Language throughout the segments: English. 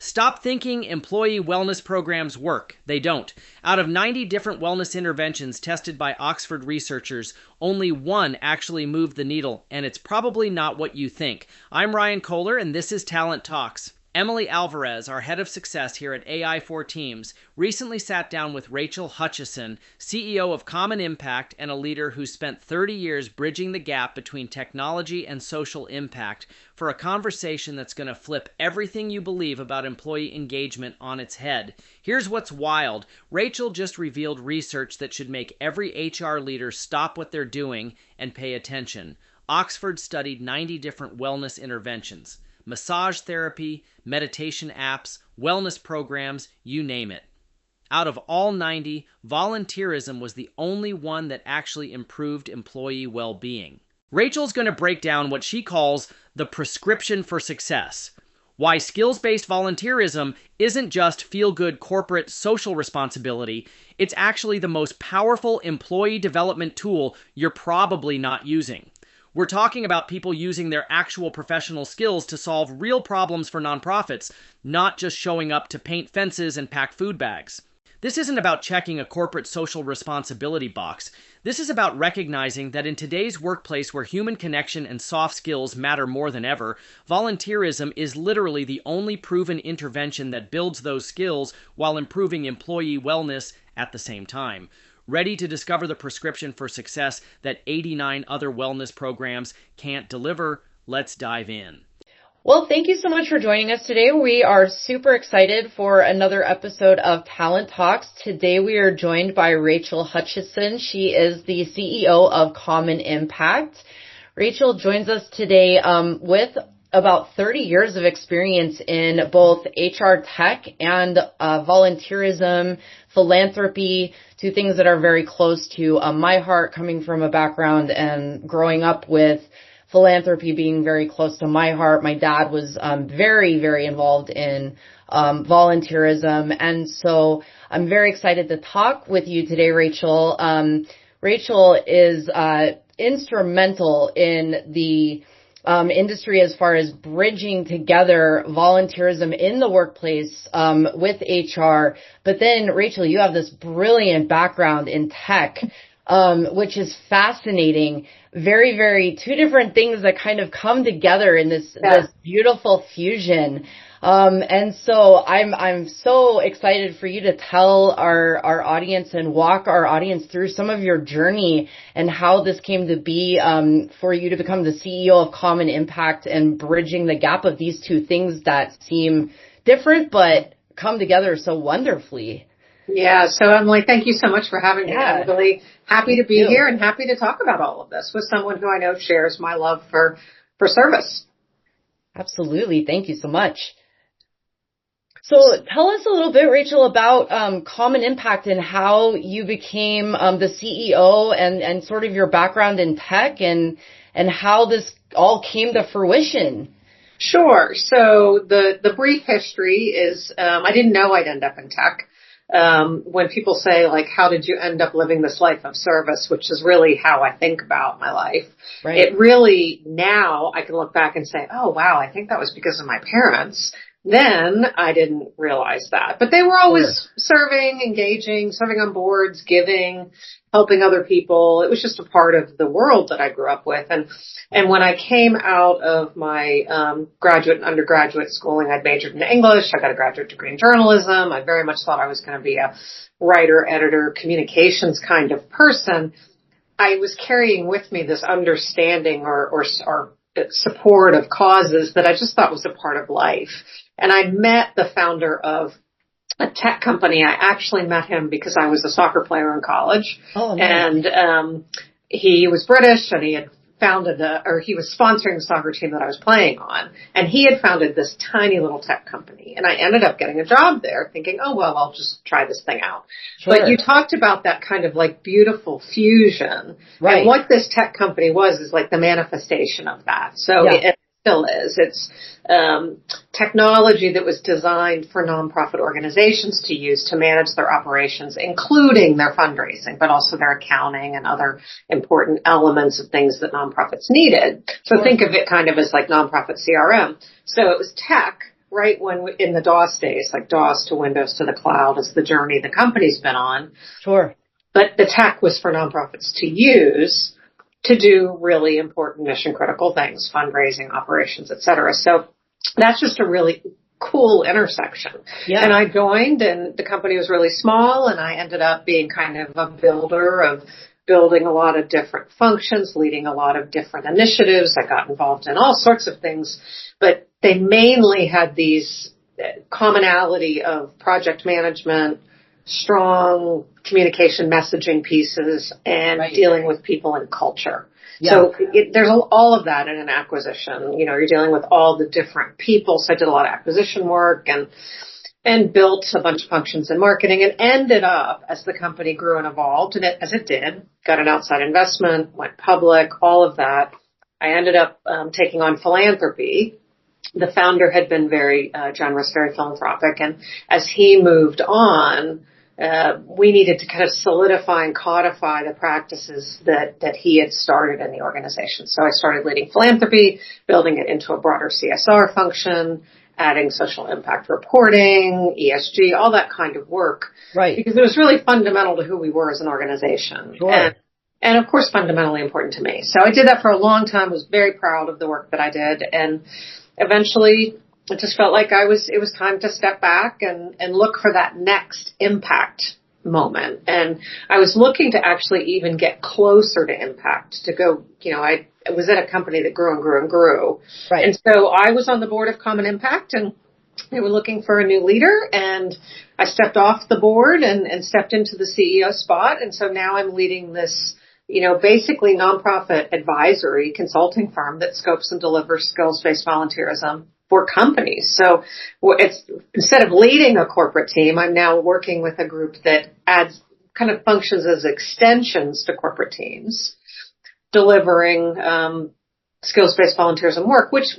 Stop thinking employee wellness programs work. They don't. Out of 90 different wellness interventions tested by Oxford researchers, only one actually moved the needle, and it's probably not what you think. I'm Ryan Kohler, and this is Talent Talks. Emily Alvarez, our head of success here at AI for Teams, recently sat down with Rachel Hutchisson, CEO of Common Impact and a leader who spent 30 years bridging the gap between technology and social impact, for a conversation that's going to flip everything you believe about employee engagement on its head. Here's what's wild. Rachel just revealed research that should make every HR leader stop what they're doing and pay attention. Oxford studied 90 different wellness interventions. Massage therapy, meditation apps, wellness programs, you name it. Out of all 90, volunteerism was the only one that actually improved employee well-being. Rachel's going to break down what she calls the prescription for success. Why skills-based volunteerism isn't just feel-good corporate social responsibility, it's actually the most powerful employee development tool you're probably not using. We're talking about people using their actual professional skills to solve real problems for nonprofits, not just showing up to paint fences and pack food bags. This isn't about checking a corporate social responsibility box. This is about recognizing that in today's workplace where human connection and soft skills matter more than ever, volunteerism is literally the only proven intervention that builds those skills while improving employee wellness at the same time. Ready to discover the prescription for success that 89 other wellness programs can't deliver? Let's dive in. Well, thank you so much for joining us today. We are super excited for another episode of Talent Talks. Today we are joined by Rachel Hutchisson. She is the CEO of Common Impact. Rachel joins us today with about 30 years of experience in both HR tech and volunteerism, philanthropy, two things that are very close to my heart, coming from a background and growing up with philanthropy being very close to my heart. My dad was very, very involved in volunteerism. And so I'm very excited to talk with you today, Rachel. Rachel is instrumental in the industry as far as bridging together volunteerism in the workplace with HR. But then, Rachel, you have this brilliant background in tech, which is fascinating. Very, very two different things that kind of come together in this beautiful fusion. And so I'm so excited for you to tell our audience and walk our audience through some of your journey and how this came to be, for you to become the CEO of Common Impact and bridging the gap of these two things that seem different, but come together so wonderfully. Yeah. So Emily, thank you so much for having me. I'm really happy to be here and happy to talk about all of this with someone who I know shares my love for service. Absolutely. Thank you so much. So tell us a little bit, Rachel, about Common Impact and how you became the CEO and sort of your background in tech and how this all came to fruition. Sure. So the brief history is I didn't know I'd end up in tech. When people say, like, how did you end up living this life of service, which is really how I think about my life. Right. It really, now I can look back and say, oh, wow, I think that was because of my parents. Then I didn't realize that. But they were always serving, engaging, serving on boards, giving, helping other people. It was just a part of the world that I grew up with. And when I came out of my graduate and undergraduate schooling, I'd majored in English. I got a graduate degree in journalism. I very much thought I was going to be a writer, editor, communications kind of person. I was carrying with me this understanding or support of causes that I just thought was a part of life. And I met the founder of a tech company. I actually met him because I was a soccer player in college. Oh, nice. And he was British and he had he was sponsoring the soccer team that I was playing on. And he had founded this tiny little tech company. And I ended up getting a job there thinking, oh, well, I'll just try this thing out. Sure. But you talked about that kind of like beautiful fusion. Right. And what this tech company is like the manifestation of that. So it still is. It's technology that was designed for nonprofit organizations to use to manage their operations, including their fundraising, but also their accounting and other important elements of things that nonprofits needed. So think of it kind of as like nonprofit CRM. So it was tech right when in the DOS days, like DOS to Windows to the cloud is the journey the company's been on. Sure. But the tech was for nonprofits to use to do really important mission critical things, fundraising, operations, et cetera. So that's just a really cool intersection. Yeah. And I joined and the company was really small and I ended up being kind of a builder of building a lot of different functions, leading a lot of different initiatives. I got involved in all sorts of things, but they mainly had these commonality of project management, strong communication messaging pieces, and dealing with people and culture. Yeah. So there's all of that in an acquisition. You know, you're dealing with all the different people. So I did a lot of acquisition work and built a bunch of functions in marketing and ended up, as the company grew and evolved, and as it did, got an outside investment, went public, all of that. I ended up taking on philanthropy. The founder had been very generous, very philanthropic, and as he moved on, we needed to kind of solidify and codify the practices that he had started in the organization. So I started leading philanthropy, building it into a broader CSR function, adding social impact reporting, ESG, all that kind of work. Right. Because it was really fundamental to who we were as an organization. Sure. And of course, fundamentally important to me. So I did that for a long time, was very proud of the work that I did. And eventually it just felt like it was time to step back and look for that next impact moment. And I was looking to actually even get closer to impact, to go, you know, I was at a company that grew and grew and grew. Right. And so I was on the board of Common Impact and they were looking for a new leader and I stepped off the board and stepped into the CEO spot. And so now I'm leading this, you know, basically nonprofit advisory consulting firm that scopes and delivers skills-based volunteerism for companies. So it's, instead of leading a corporate team, I'm now working with a group that adds kind of functions as extensions to corporate teams, delivering skills-based volunteerism work, which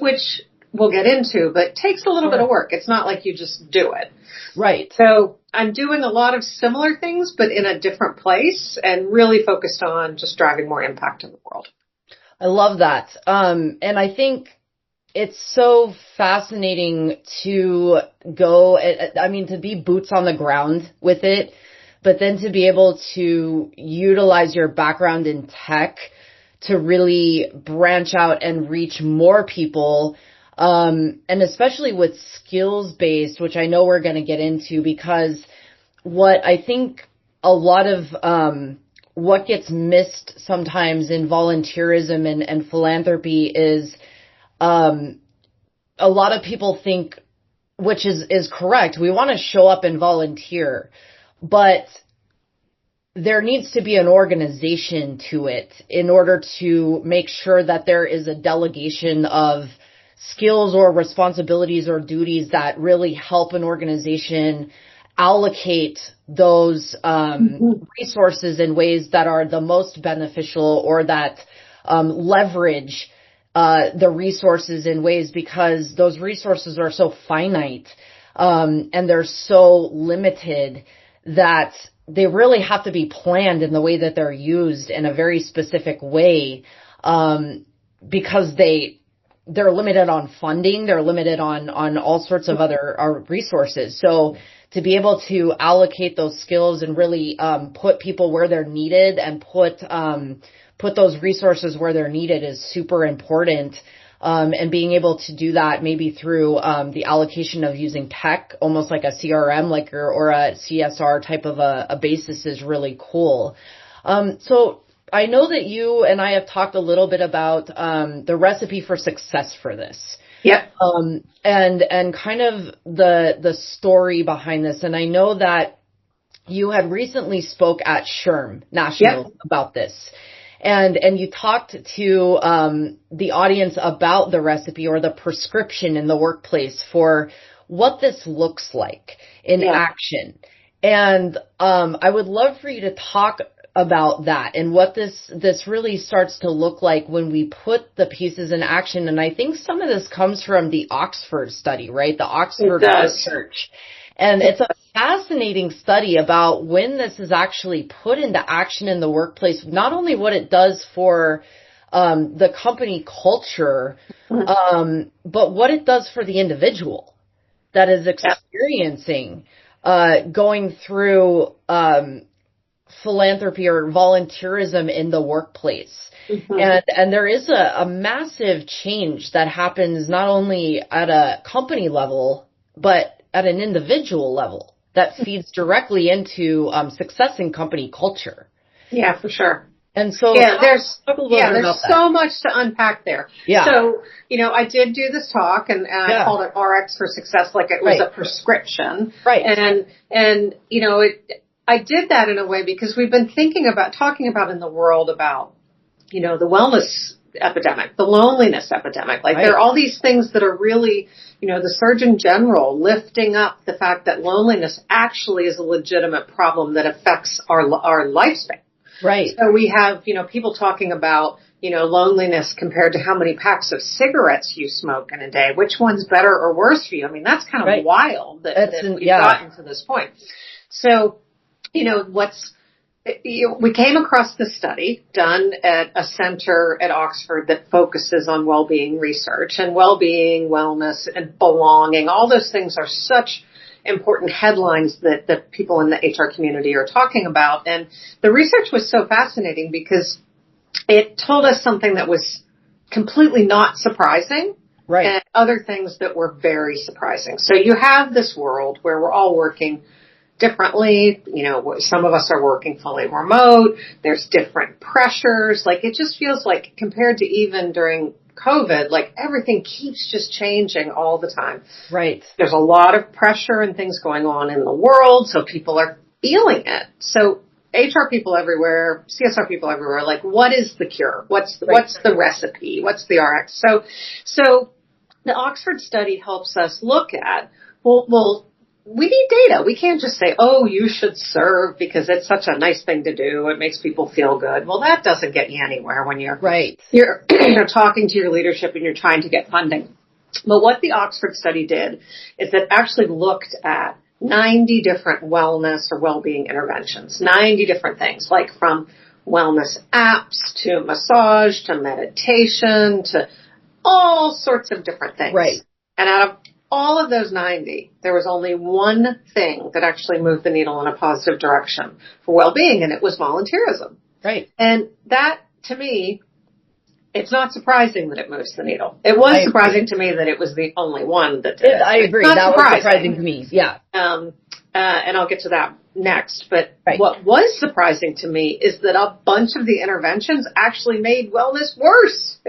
we'll get into, but takes a little bit of work. It's not like you just do it. Right. So I'm doing a lot of similar things, but in a different place and really focused on just driving more impact in the world. I love that. And I think it's so fascinating to go, to be boots on the ground with it, but then to be able to utilize your background in tech to really branch out and reach more people. And especially with skills-based, which I know we're going to get into, because what I think a lot of what gets missed sometimes in volunteerism and philanthropy is a lot of people think, which is correct, we want to show up and volunteer, but there needs to be an organization to it in order to make sure that there is a delegation of skills or responsibilities or duties that really help an organization allocate those resources in ways that are the most beneficial or that leverage the resources in ways, because those resources are so finite and they're so limited that they really have to be planned in the way that they're used in a very specific way, because they're limited on funding, they're limited on all sorts of other resources. So to be able to allocate those skills and really put people where they're needed and put those resources where they're needed is super important. And being able to do that maybe through the allocation of using tech, almost like a CRM, or a CSR type of a basis, is really cool. So I know that you and I have talked a little bit about the recipe for success for this. Yep. And kind of the story behind this. And I know that you had recently spoke at SHRM National about this. And you talked to the audience about the recipe or the prescription in the workplace for what this looks like in action. And I would love for you to talk about that and what this really starts to look like when we put the pieces in action. And I think some of this comes from the Oxford study, right? The Oxford research. And it's a fascinating study about when this is actually put into action in the workplace, not only what it does for the company culture, but what it does for the individual. that is experiencing going through philanthropy or volunteerism in the workplace. And there is a massive change that happens not only at a company level, but at an individual level that feeds directly into success in company culture. Yeah, for sure. And so there's so much to unpack there. Yeah. So, I did do this talk and I called it RX for Success, like it was a prescription. Right. And I did that in a way because we've been talking about in the world about, the wellness epidemic, the loneliness epidemic. Like there are all these things that are really, the Surgeon General lifting up the fact that loneliness actually is a legitimate problem that affects our lifespan. Right. So we have, people talking about, loneliness compared to how many packs of cigarettes you smoke in a day. Which one's better or worse for you? I mean, that's kind of wild that we've gotten to this point. So, we came across this study done at a center at Oxford that focuses on well-being research, and well-being, wellness, and belonging. All those things are such important headlines that people in the HR community are talking about. And the research was so fascinating because it told us something that was completely not surprising. Right. And other things that were very surprising. So you have this world where we're all working differently. Some of us are working fully remote. There's different pressures. Like it just feels like compared to even during COVID, like everything keeps just changing all the time. Right. There's a lot of pressure and things going on in the world. So people are feeling it. So HR people everywhere, CSR people everywhere, like what is the cure? What's the recipe? What's the RX? So the Oxford study helps us look at, well, we need data. We can't just say, oh, you should serve because it's such a nice thing to do. It makes people feel good. Well, that doesn't get you anywhere when you're you're talking to your leadership and you're trying to get funding. But what the Oxford study did is it actually looked at 90 different wellness or well-being interventions, 90 different things, like from wellness apps to massage to meditation to all sorts of different things. Right. And out of all of those 90, there was only one thing that actually moved the needle in a positive direction for well-being, and it was volunteerism. Right. And that, to me, it's not surprising that it moves the needle. It was surprising to me that it was the only one that did. I agree. That was surprising to me. Yeah. And I'll get to that next. But what was surprising to me is that a bunch of the interventions actually made wellness worse.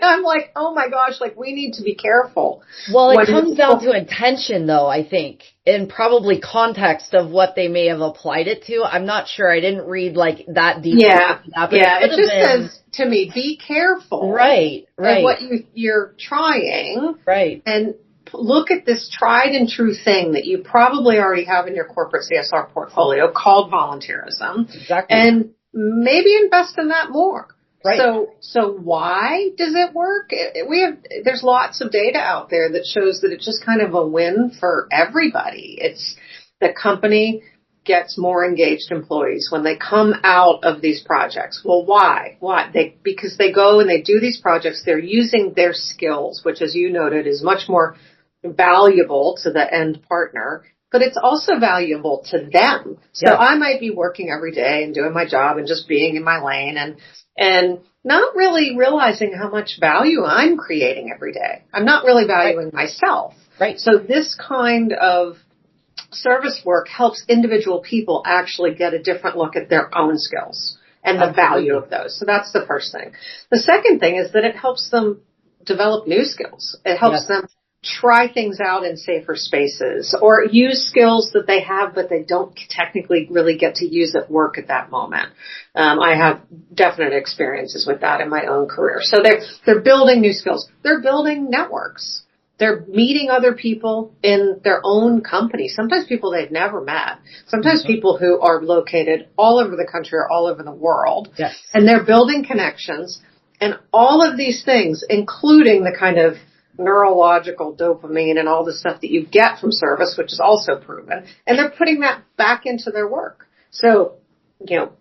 I'm like, oh my gosh, like we need to be careful. Well, it comes down to intention though, I think, and probably context of what they may have applied it to. I'm not sure. I didn't read like that deeply. Yeah. It just says to me, be careful. Right. And what you're trying. Right. And look at this tried and true thing that you probably already have in your corporate CSR portfolio called volunteerism. Exactly. And maybe invest in that more. Right. So why does it work? There's lots of data out there that shows that it's just kind of a win for everybody. It's the company gets more engaged employees when they come out of these projects. Well, why? Because they go and they do these projects, they're using their skills, which as you noted is much more valuable to the end partner, but it's also valuable to them. So I might be working every day and doing my job and just being in my lane and not really realizing how much value I'm creating every day. I'm not really valuing myself. Right. So this kind of service work helps individual people actually get a different look at their own skills and the value of those. So that's the first thing. The second thing is that it helps them develop new skills. It helps them try things out in safer spaces or use skills that they have, but they don't technically really get to use at work at that moment. I have definite experiences with that in my own career. So they're building new skills. They're building networks. They're meeting other people in their own company. Sometimes people they've never met. Sometimes people who are located all over the country or all over the world. Yes. And they're building connections. And all of these things, including the kind of neurological dopamine and all the stuff that you get from service, which is also proven, and they're putting that back into their work. So,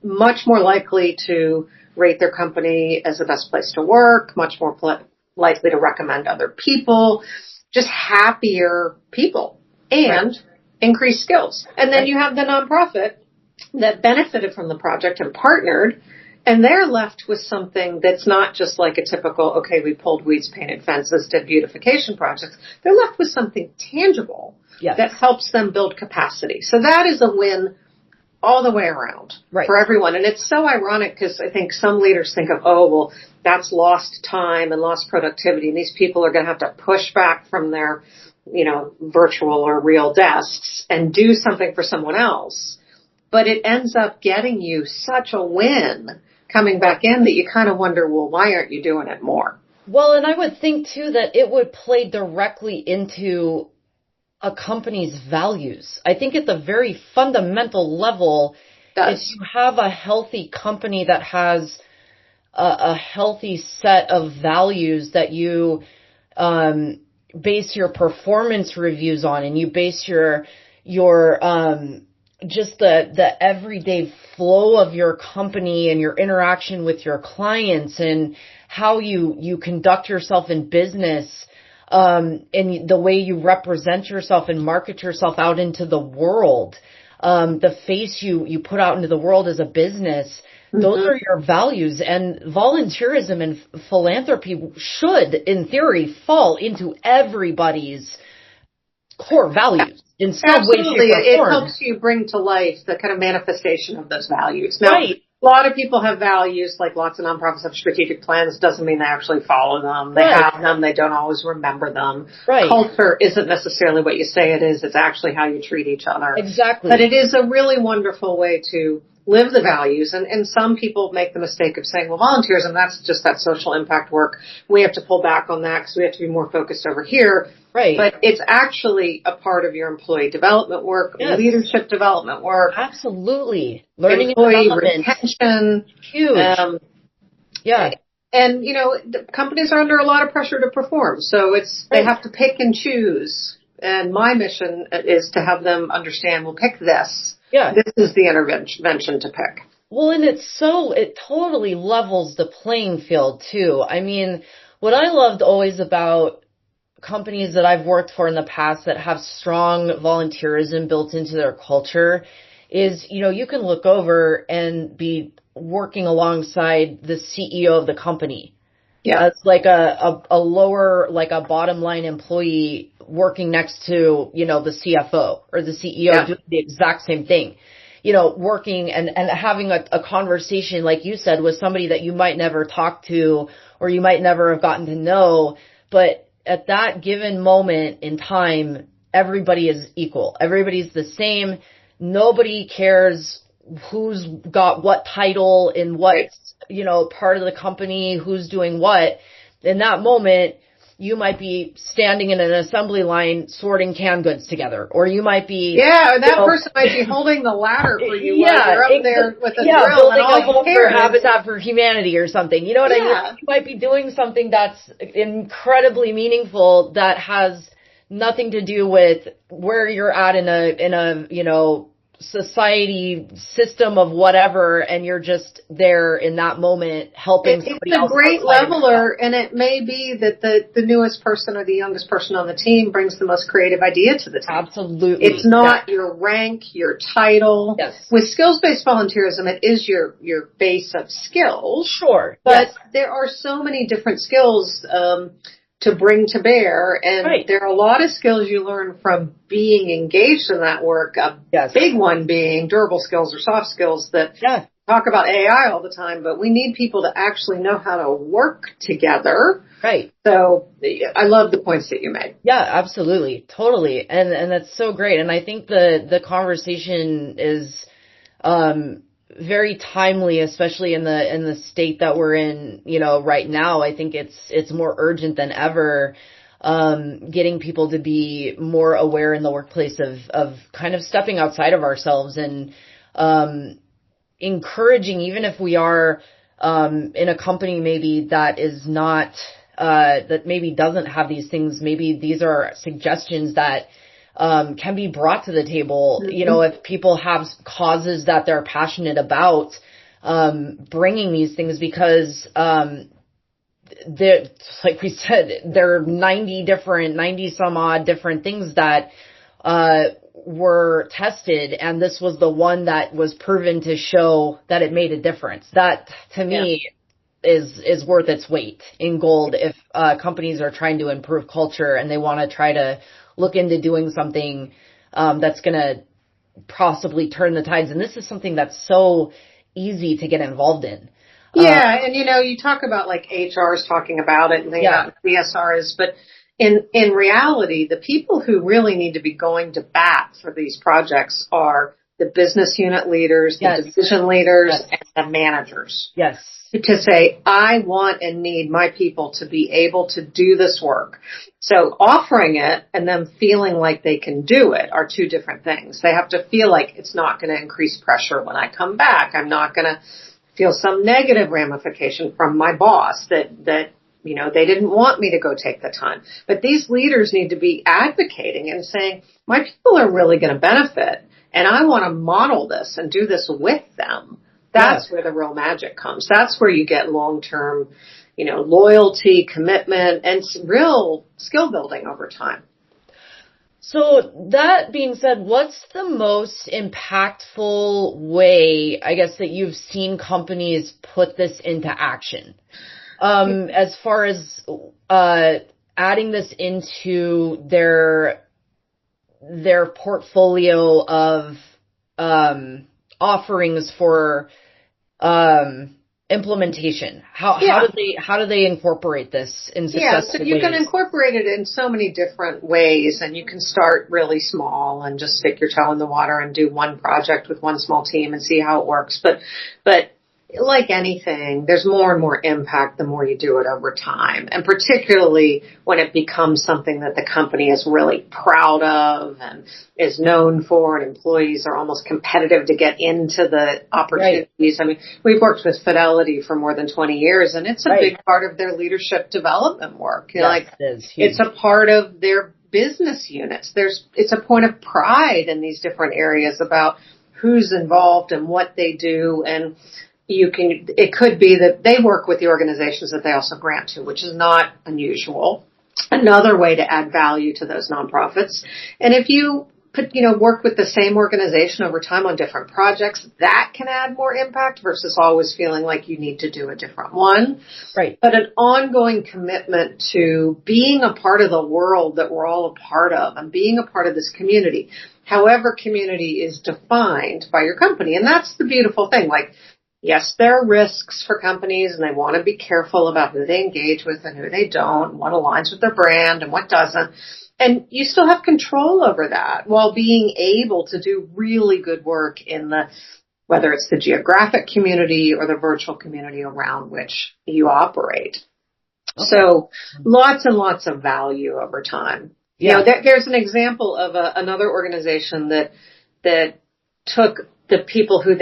much more likely to rate their company as the best place to work, much more likely to recommend other people. just happier people and increased skills. And then you have the nonprofit that benefited from the project and partnered, and they're left with something that's not just like a typical, okay, we pulled weeds, painted fences, did beautification projects. They're left with something tangible that helps them build capacity. So that is a win all the way around for everyone. And it's so ironic because I think some leaders think of, oh, well, that's lost time and lost productivity, and these people are going to have to push back from their, virtual or real desks and do something for someone else. But it ends up getting you such a win coming back in that you kind of wonder, well, why aren't you doing it more? Well, and I would think, too, that it would play directly into a company's values. I think at the very fundamental level, if you have a healthy company that has a healthy set of values that you base your performance reviews on, and you base your just the everyday flow of your company and your interaction with your clients and how you conduct yourself in business, and the way you represent yourself and market yourself out into the world, the face you put out into the world as a business, those are your values. And volunteerism and philanthropy should, in theory, fall into everybody's core values in some way, shape, or form. It helps you bring to life the kind of manifestation of those values. Now, a lot of people have values, like lots of nonprofits have strategic plans. Doesn't mean they actually follow them. They have them. They don't always remember them. Culture isn't necessarily what you say it is. It's actually how you treat each other. Exactly. But it is a really wonderful way to live the values. And some people make the mistake of saying, well, volunteerism, that's just that social impact work. We have to pull back on that because we have to be more focused over here. But it's actually a part of your employee development work, leadership development work. Absolutely. Learning employee and development. Retention. Huge. And, the companies are under a lot of pressure to perform. So they have to pick and choose. And my mission is to have them understand, well, pick this. This is the intervention to pick. Well, and it totally levels the playing field too. I mean, what I loved always about companies that I've worked for in the past that have strong volunteerism built into their culture is, you can look over and be working alongside the CEO of the company. It's like a lower, like a bottom line employee working next to, the CFO or the CEO doing the exact same thing, working and having a conversation, like you said, with somebody that you might never talk to or you might never have gotten to know. But at that given moment in time, everybody is equal. Everybody's the same. Nobody cares who's got what title in what, part of the company, who's doing what. In that moment, you might be standing in an assembly line sorting canned goods together, or you might be... or that person might be holding the ladder for you while you're up there with the drill building and all a home for Habitat for Humanity or something. You know what I mean? You might be doing something that's incredibly meaningful that has nothing to do with where you're at in a society system of whatever, and you're just there in that moment helping somebody else. It's a great leveler, and it may be that the newest person or the youngest person on the team brings the most creative idea to the team. Absolutely. It's not your rank, your title. With skills-based volunteerism, it is your base of skills. Sure. But there are so many different skills to bring to bear, and there are a lot of skills you learn from being engaged in that work. A big one being durable skills or soft skills that talk about AI all the time, but we need people to actually know how to work together. So I love the points that you made. Yeah, absolutely. Totally. And that's so great. And I think the conversation is very timely, especially in the state that we're in, right now. I think it's more urgent than ever, getting people to be more aware in the workplace of kind of stepping outside of ourselves and, encouraging, even if we are, in a company maybe that is not, that maybe doesn't have these things, maybe these are suggestions that can be brought to the table, if people have causes that they're passionate about, bringing these things, because there, like we said, there are 90 some odd different things that, were tested, and this was the one that was proven to show that it made a difference. That, to me, is worth its weight in gold if companies are trying to improve culture and they want to try to look into doing something that's going to possibly turn the tides. And this is something that's so easy to get involved in. Yeah, and you talk about like HRs talking about it and they got CSRs, but in reality, the people who really need to be going to bat for these projects are the business unit leaders, the division leaders, and the managers. Yes. To say, I want and need my people to be able to do this work. So offering it and them feeling like they can do it are two different things. They have to feel like it's not going to increase pressure when I come back. I'm not going to feel some negative ramification from my boss that they didn't want me to go take the time. But these leaders need to be advocating and saying, my people are really going to benefit, and I want to model this and do this with them. That's where the real magic comes. That's where you get long-term, loyalty, commitment, and real skill building over time. So that being said, what's the most impactful way, I guess, that you've seen companies put this into action? As far as adding this into their portfolio of offerings for implementation. How do they incorporate this in successful ways? So you can incorporate it in so many different ways, and you can start really small and just stick your toe in the water and do one project with one small team and see how it works. But like anything, there's more and more impact the more you do it over time. And particularly when it becomes something that the company is really proud of and is known for, and employees are almost competitive to get into the opportunities. Right. I mean, we've worked with Fidelity for more than 20 years, and it's a big part of their leadership development work. It's a part of their business units. It's a point of pride in these different areas about who's involved and what they do. And it could be that they work with the organizations that they also grant to, which is not unusual. Another way to add value to those nonprofits. And if you work with the same organization over time on different projects, that can add more impact versus always feeling like you need to do a different one. Right. But an ongoing commitment to being a part of the world that we're all a part of and being a part of this community, however community is defined by your company. And that's the beautiful thing. Yes, there are risks for companies, and they want to be careful about who they engage with and who they don't, what aligns with their brand and what doesn't. And you still have control over that while being able to do really good work in whether it's the geographic community or the virtual community around which you operate. Okay. So lots and lots of value over time. Yeah. There's an example of another organization that took the people who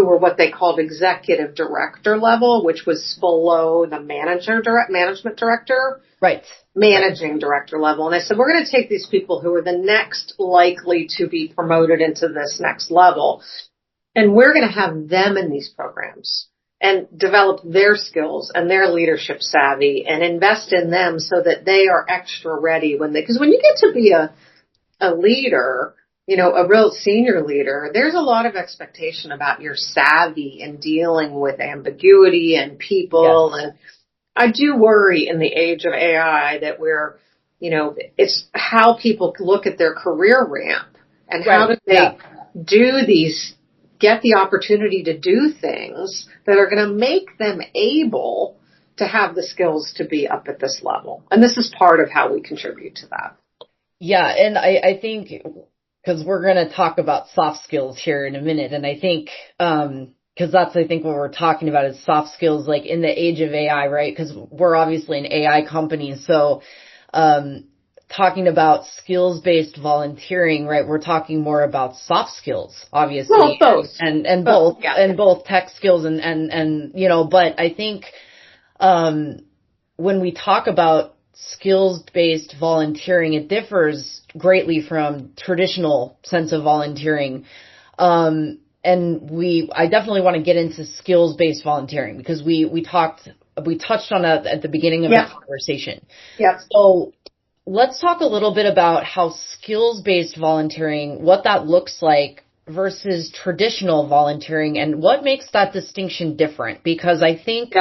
were what they called executive director level, which was below the management director. Right. Managing director level. And they said, we're going to take these people who are the next likely to be promoted into this next level, and we're going to have them in these programs and develop their skills and their leadership savvy and invest in them so that they are extra ready because when you get to be a leader, a real senior leader, there's a lot of expectation about your savvy in dealing with ambiguity and people. Yes. And I do worry in the age of AI that it's how people look at their career ramp and how do they get the opportunity to do things that are going to make them able to have the skills to be up at this level. And this is part of how we contribute to that. Yeah. And I think, because we're going to talk about soft skills here in a minute. And I think, because that's, I think, what we're talking about is soft skills, like in the age of AI, right? Because we're obviously an AI company. So, talking about skills-based volunteering, right? We're talking more about soft skills, obviously. Well, both. And both, and both tech skills and, but I think, when we talk about skills-based volunteering, it differs greatly from traditional sense of volunteering. And I definitely want to get into skills-based volunteering because we talked we touched on that at the beginning of Yep. the conversation. Yep. So let's talk a little bit about how skills-based volunteering, what that looks like versus traditional volunteering, and what makes that distinction different. Because I think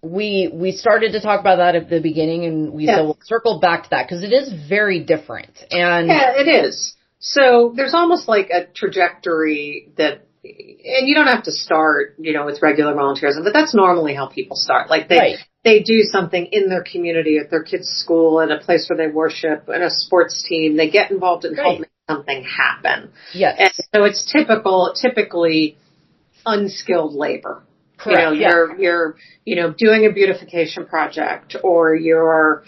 we started to talk about that at the beginning, and we said we'll circle back to that because it is very different. And yeah, it is. So there's almost like a trajectory that, and you don't have to start, with regular volunteerism, but that's normally how people start. Like they do something in their community, at their kids' school, at a place where they worship, in a sports team. They get involved and help make something happen. Yes. And so it's typically unskilled labor. Correct. You're doing a beautification project, or you're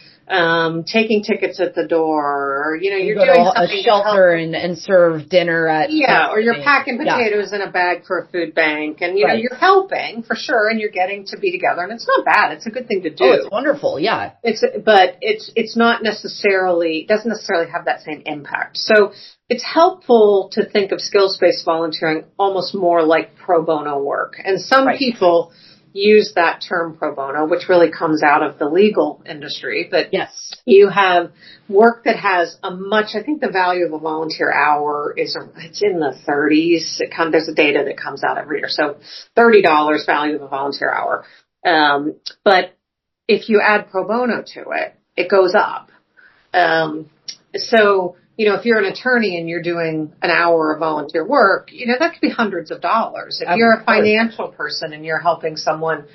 taking tickets at the door, or you're go doing to a shelter and serve dinner at or you're packing potatoes in a bag for a food bank, and you're helping for sure, and you're getting to be together, and it's not bad. It's a good thing to do. Oh, it's wonderful. Yeah. But it's not necessarily, doesn't necessarily have that same impact. So it's helpful to think of skills-based volunteering almost more like pro bono work. And some people use that term pro bono, which really comes out of the legal industry. But you have work that has I think the value of a volunteer hour it's in the 30s. There's a data that comes out every year. So $30 value of a volunteer hour. But if you add pro bono to it, it goes up. So if you're an attorney and you're doing an hour of volunteer work, that could be hundreds of dollars. If you're a financial person and you're helping someone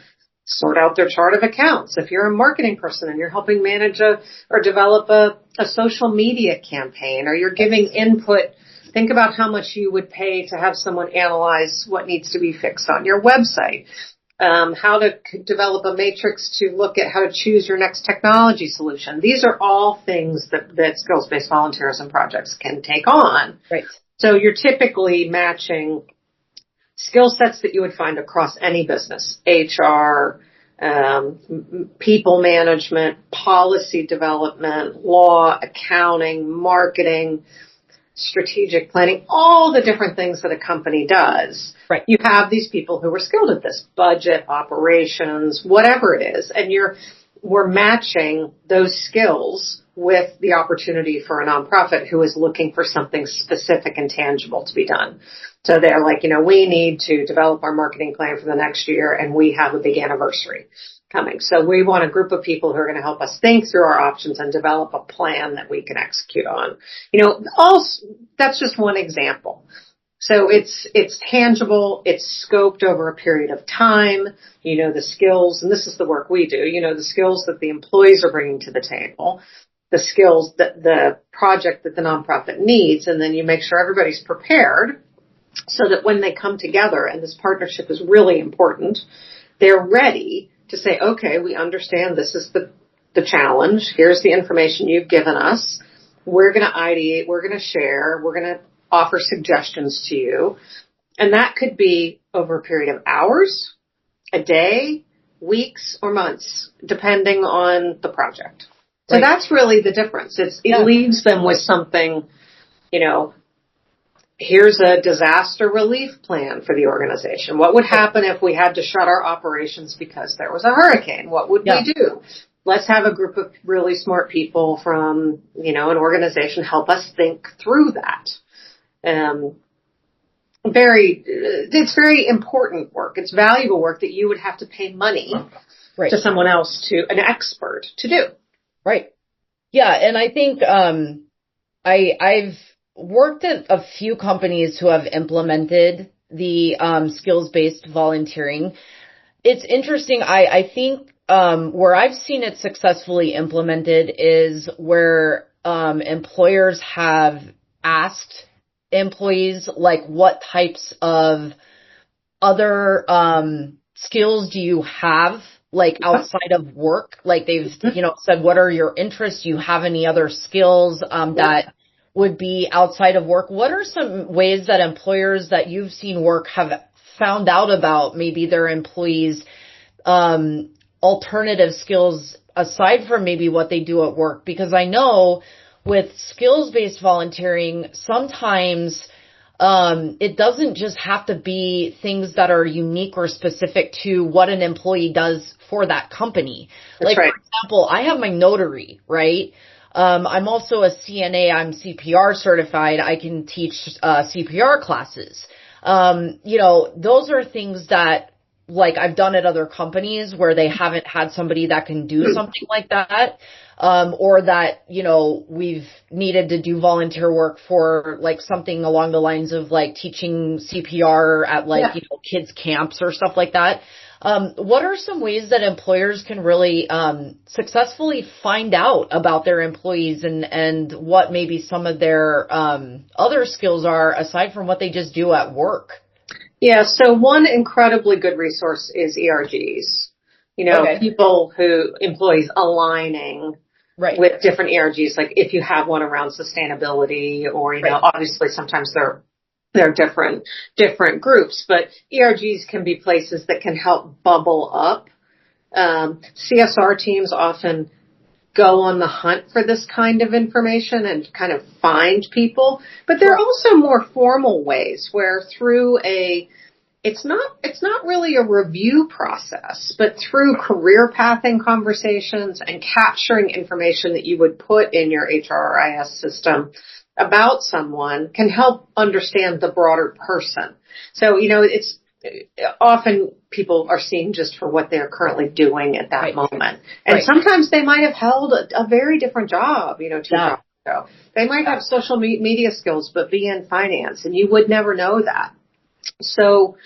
sort out their chart of accounts, if you're a marketing person and you're helping manage or develop a social media campaign, or you're giving input, think about how much you would pay to have someone analyze what needs to be fixed on your website. How to develop a matrix to look at how to choose your next technology solution. These are all things that skills-based volunteerism projects can take on. Right. So you're typically matching skill sets that you would find across any business: HR, people management, policy development, law, accounting, marketing, strategic planning, all the different things that a company does. Right. You have these people who are skilled at this: budget, operations, whatever it is. And we're matching those skills with the opportunity for a nonprofit who is looking for something specific and tangible to be done. So they're like, we need to develop our marketing plan for the next year, and we have a big anniversary coming. So we want a group of people who are going to help us think through our options and develop a plan that we can execute on. That's just one example. So it's tangible, it's scoped over a period of time, the skills, and this is the work we do, the skills that the employees are bringing to the table, the skills that the project that the nonprofit needs, and then you make sure everybody's prepared so that when they come together, and this partnership is really important, they're ready to say, okay, we understand this is the challenge. Here's the information you've given us. We're going to ideate. We're going to share. We're going to offer suggestions to you. And that could be over a period of hours, a day, weeks, or months, depending on the project. So that's really the difference. It leaves them with something, here's a disaster relief plan for the organization. What would happen if we had to shut our operations because there was a hurricane? What would we do? Let's have a group of really smart people from, an organization help us think through that. It's very important work. It's valuable work that you would have to pay money to someone else, to an expert to do. Right. Yeah. And I think, I've worked at a few companies who have implemented the, skills-based volunteering. It's interesting. I think, where I've seen it successfully implemented is where, employers have asked employees, like, what types of other skills do you have, like, outside of work? Like, they've said, what are your interests? Do you have any other skills that would be outside of work? What are some ways that employers that you've seen work have found out about maybe their employees alternative skills aside from maybe what they do at work? Because I know with skills-based volunteering, sometimes it doesn't just have to be things that are unique or specific to what an employee does for that company. That's right. For example, I have my notary, right? I'm also a CNA. I'm CPR certified. I can teach CPR classes. Those are things that like I've done at other companies where they haven't had somebody that can do something like that. Or that, we've needed to do volunteer work for like something along the lines of like teaching CPR at kids camps or stuff like that. What are some ways that employers can really, successfully find out about their employees and what maybe some of their, other skills are aside from what they just do at work? Yeah. So one incredibly good resource is ERGs. Employees aligning with different ERGs, like if you have one around sustainability or, obviously sometimes they're different groups, but ERGs can be places that can help bubble up. CSR teams often go on the hunt for this kind of information and kind of find people, but there are also more formal ways where through it's not really a review process, but through career pathing conversations and capturing information that you would put in your HRIS system about someone can help understand the broader person. So, it's often people are seen just for what they're currently doing at that moment. And sometimes they might have held a very different job, 2 jobs ago. They might have social media skills, but be in finance, and you would never know that. So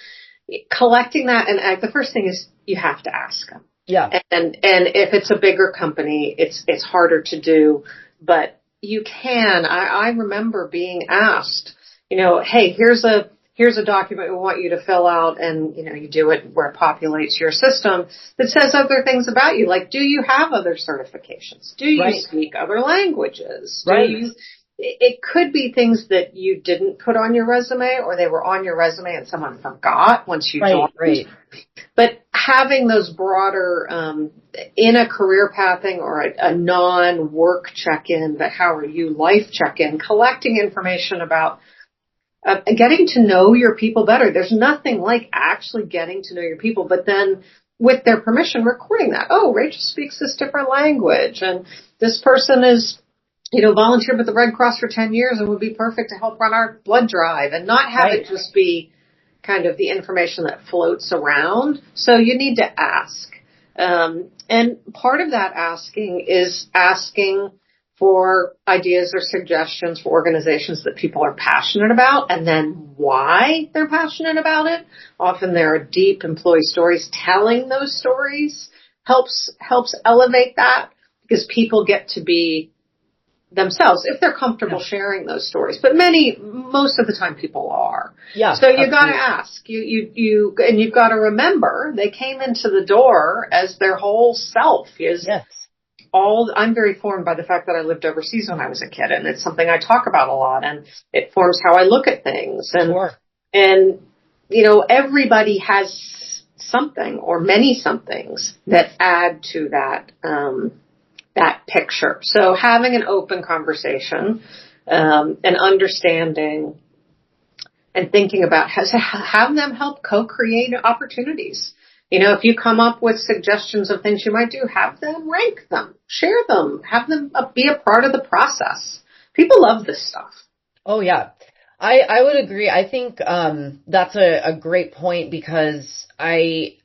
collecting that, and the first thing is you have to ask them. Yeah. And if it's a bigger company, it's harder to do, but you can. I remember being asked, hey, here's a document we want you to fill out, and, you do it where it populates your system that says other things about you. Like, do you have other certifications? Do you speak other languages? It could be things that you didn't put on your resume, or they were on your resume and someone forgot once you joined. Right. But having those broader, in a career pathing or a non-work check-in, but how are you life check-in, collecting information about getting to know your people better. There's nothing like actually getting to know your people, but then with their permission, recording that. Oh, Rachel speaks this different language, and this person is, volunteered with the Red Cross for 10 years and would be perfect to help run our blood drive, and not have it just be kind of the information that floats around. So you need to ask. And part of that asking is asking for ideas or suggestions for organizations that people are passionate about, and then why they're passionate about it. Often there are deep employee stories. Telling those stories helps elevate that, because people get to be themselves if they're comfortable sharing those stories. But most of the time people are. Yeah. So you got to ask. And you've got to remember they came into the door as their whole self is. Yes. I'm very formed by the fact that I lived overseas when I was a kid, and it's something I talk about a lot, and it forms how I look at things. And, and, everybody has something or many somethings that add to that picture. So having an open conversation, and understanding and thinking about have them help co-create opportunities. If you come up with suggestions of things you might do, have them rank them, share them, have them be a part of the process. People love this stuff. Oh, yeah. I would agree. I think that's a great point, because I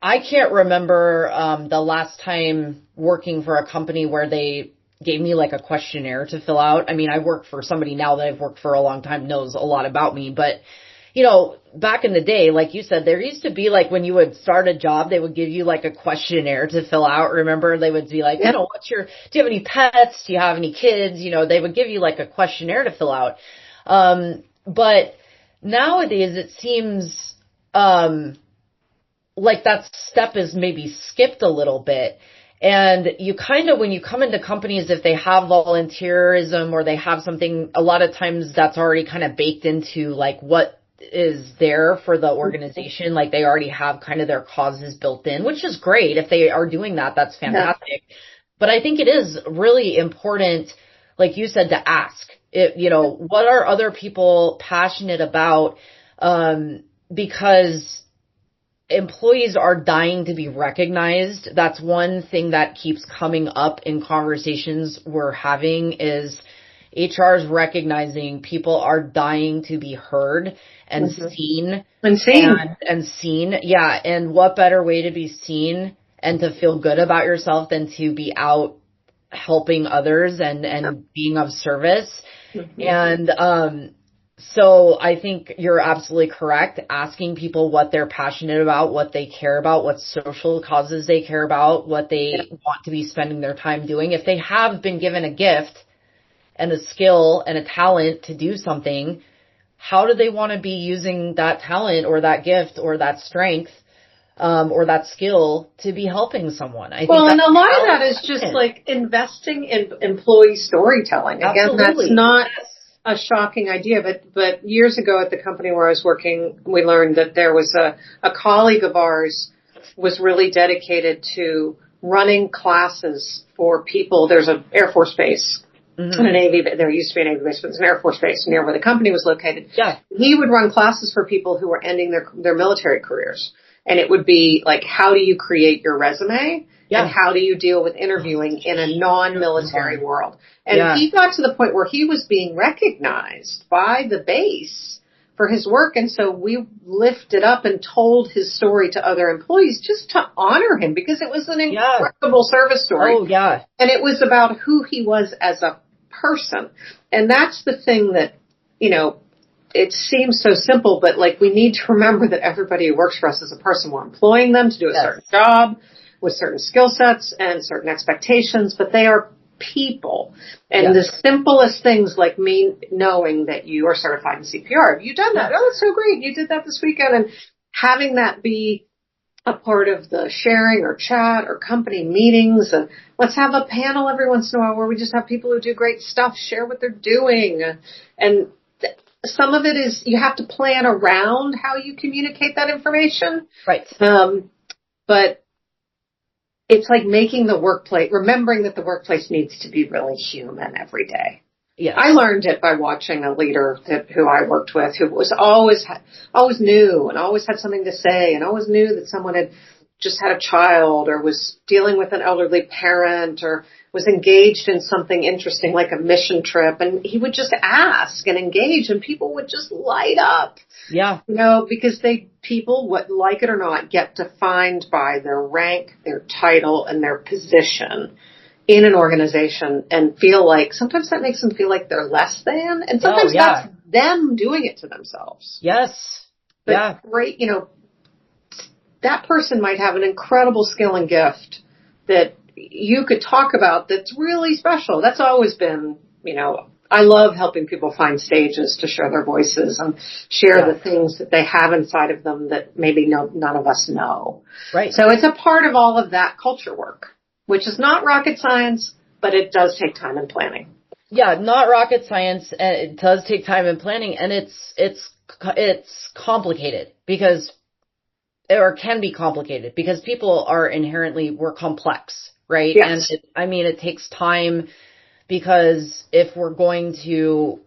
can't remember the last time working for a company where they gave me like a questionnaire to fill out. I mean, I work for somebody now that I've worked for a long time, knows a lot about me, but back in the day, like you said, there used to be like when you would start a job, they would give you like a questionnaire to fill out. Remember, they would be like, do you have any pets? Do you have any kids? They would give you like a questionnaire to fill out. But nowadays it seems, like that step is maybe skipped a little bit. And you kind of, when you come into companies, if they have volunteerism or they have something, a lot of times that's already kind of baked into like what is there for the organization. Like they already have kind of their causes built in, which is great. If they are doing that, that's fantastic. Yeah. But I think it is really important, like you said, to ask. What are other people passionate about? Because employees are dying to be recognized. That's one thing that keeps coming up in conversations we're having is HR is recognizing people are dying to be heard and seen. And seen. And seen. Yeah. And what better way to be seen and to feel good about yourself than to be out helping others and being of service. And, so I think you're absolutely correct. Asking people what they're passionate about, what they care about, what social causes they care about, what they want to be spending their time doing. If they have been given a gift and a skill and a talent to do something, how do they want to be using that talent or that gift or that strength or that skill to be helping someone? I think and a lot of that is just like investing in employee storytelling. Again, that's not a shocking idea, but years ago at the company where I was working, we learned that there was a colleague of ours was really dedicated to running classes for people. There's an Air Force base and a Navy, there used to be a Navy base, but it's an Air Force base near where the company was located. Yeah. He would run classes for people who were ending their military careers. And it would be like, how do you create your resume? Yeah. And how do you deal with interviewing in a non-military world? And he got to the point where he was being recognized by the base for his work. And so we lifted up and told his story to other employees just to honor him because it was an incredible service story. Oh, yeah. And it was about who he was as a person. And that's the thing that, it seems so simple, but like we need to remember that everybody who works for us is a person. We're employing them to do a certain job with certain skill sets and certain expectations, but they are people. And the simplest things like me knowing that you are certified in CPR. Have you done that? Oh, that's so great. You did that this weekend. And having that be a part of the sharing or chat or company meetings. Let's have a panel every once in a while where we just have people who do great stuff share what they're doing. And some of it is you have to plan around how you communicate that information. Right. But it's like making the workplace, remembering that the workplace needs to be really human every day. Yes. I learned it by watching a leader who I worked with who was always new and always had something to say and always knew that someone had just had a child or was dealing with an elderly parent or was engaged in something interesting like a mission trip. And he would just ask and engage and people would just light up. Yeah. Because people, like it or not, get defined by their rank, their title, and their position in an organization and feel like, sometimes that makes them feel like they're less than. And sometimes that's them doing it to themselves. Yes. But great, that person might have an incredible skill and gift that you could talk about that's really special. That's always been, I love helping people find stages to share their voices and share the things that they have inside of them that maybe none of us know. Right. So it's a part of all of that culture work, which is not rocket science, but it does take time and planning. Yeah, not rocket science. And it does take time and planning, and it's complicated or can be complicated because people are we're complex, right? Yes. And it takes time because if we're going to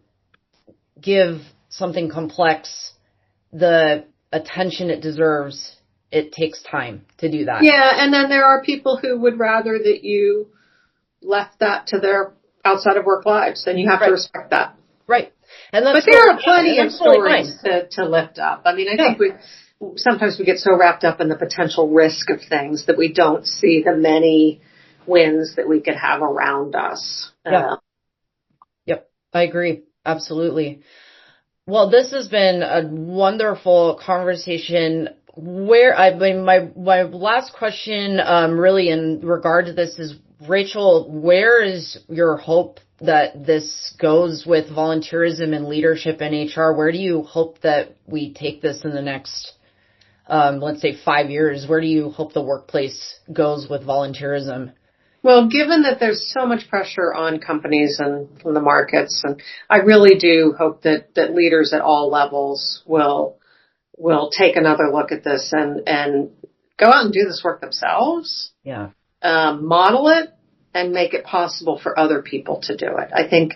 give something complex the attention it deserves, it takes time to do that. Yeah, and then there are people who would rather that you left that to their outside of work lives, and you have to respect that. Right. But there are plenty of stories to lift up. I think sometimes we get so wrapped up in the potential risk of things that we don't see the many wins that we could have around us. Yep. I agree. Absolutely. Well, this has been a wonderful conversation. My last question, really in regard to this is, Rachel, where is your hope that this goes with volunteerism and leadership in HR? Where do you hope that we take this in the next, let's say 5 years? Where do you hope the workplace goes with volunteerism? Well, given that there's so much pressure on companies and from the markets, and I really do hope that leaders at all levels will take another look at this and go out and do this work themselves. Yeah. Model it and make it possible for other people to do it. I think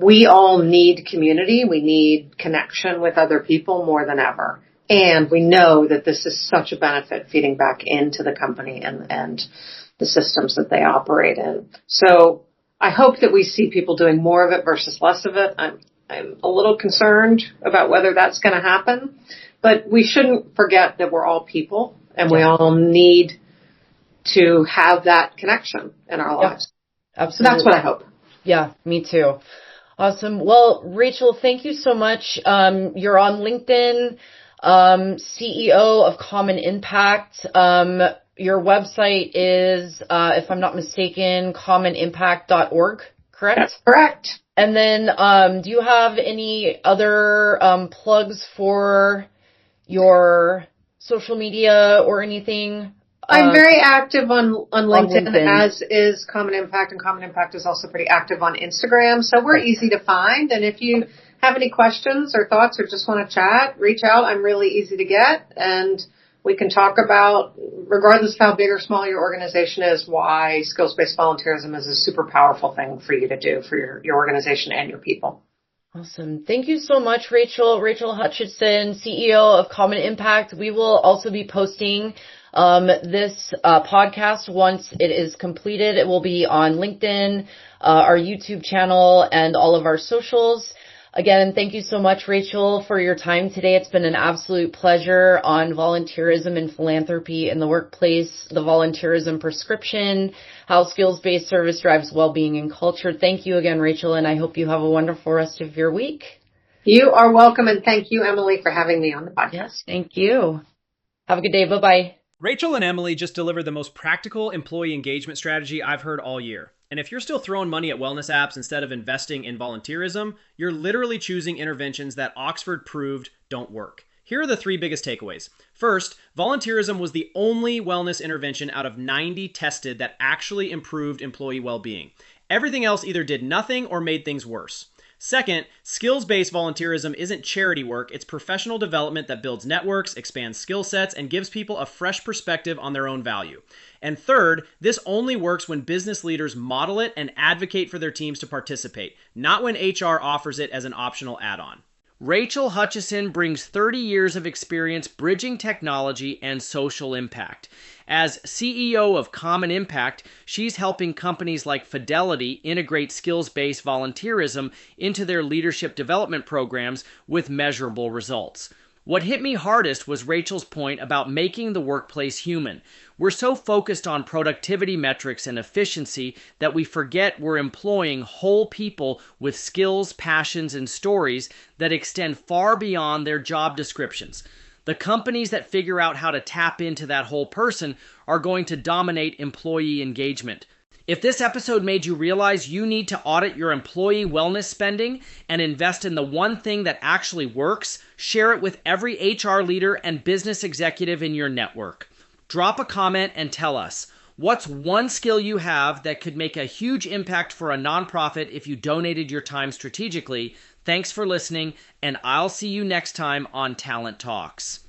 we all need community. We need connection with other people more than ever. And we know that this is such a benefit feeding back into the company and the systems that they operate in. So I hope that we see people doing more of it versus less of it. I'm a little concerned about whether that's going to happen, but we shouldn't forget that we're all people and we all need to have that connection in our lives. Absolutely. So that's what I hope. Yeah, me too. Awesome. Well, Rachel, thank you so much. You're on LinkedIn, CEO of Common Impact. Your website is, if I'm not mistaken, commonimpact.org, correct? That's correct. And then, do you have any other plugs for your social media or anything? I'm very active on LinkedIn, as is Common Impact, and Common Impact is also pretty active on Instagram. So we're easy to find. And if you have any questions or thoughts or just want to chat, reach out. I'm really easy to get. And we can talk about, regardless of how big or small your organization is, why skills-based volunteerism is a super powerful thing for you to do for your organization and your people. Awesome. Thank you so much, Rachel. Rachel Hutchisson, CEO of Common Impact. We will also be posting this podcast once it is completed. It will be on LinkedIn, our YouTube channel, and all of our socials. Again, thank you so much, Rachel, for your time today. It's been an absolute pleasure on volunteerism and philanthropy in the workplace, the volunteerism prescription, how skills-based service drives well-being and culture. Thank you again, Rachel, and I hope you have a wonderful rest of your week. You are welcome, and thank you, Emily, for having me on the podcast. Yes, thank you. Have a good day. Bye-bye. Rachel and Emily just delivered the most practical employee engagement strategy I've heard all year. And if you're still throwing money at wellness apps instead of investing in volunteerism, you're literally choosing interventions that Oxford proved don't work. Here are the 3 biggest takeaways. First, volunteerism was the only wellness intervention out of 90 tested that actually improved employee well-being. Everything else either did nothing or made things worse. Second, skills-based volunteerism isn't charity work, it's professional development that builds networks, expands skill sets, and gives people a fresh perspective on their own value. And third, this only works when business leaders model it and advocate for their teams to participate, not when HR offers it as an optional add-on. Rachel Hutchisson brings 30 years of experience bridging technology and social impact. As CEO of Common Impact, she's helping companies like Fidelity integrate skills-based volunteerism into their leadership development programs with measurable results. What hit me hardest was Rachel's point about making the workplace human. We're so focused on productivity metrics and efficiency that we forget we're employing whole people with skills, passions, and stories that extend far beyond their job descriptions. The companies that figure out how to tap into that whole person are going to dominate employee engagement. If this episode made you realize you need to audit your employee wellness spending and invest in the one thing that actually works, share it with every HR leader and business executive in your network. Drop a comment and tell us, what's one skill you have that could make a huge impact for a nonprofit if you donated your time strategically? Thanks for listening, and I'll see you next time on Talent Talks.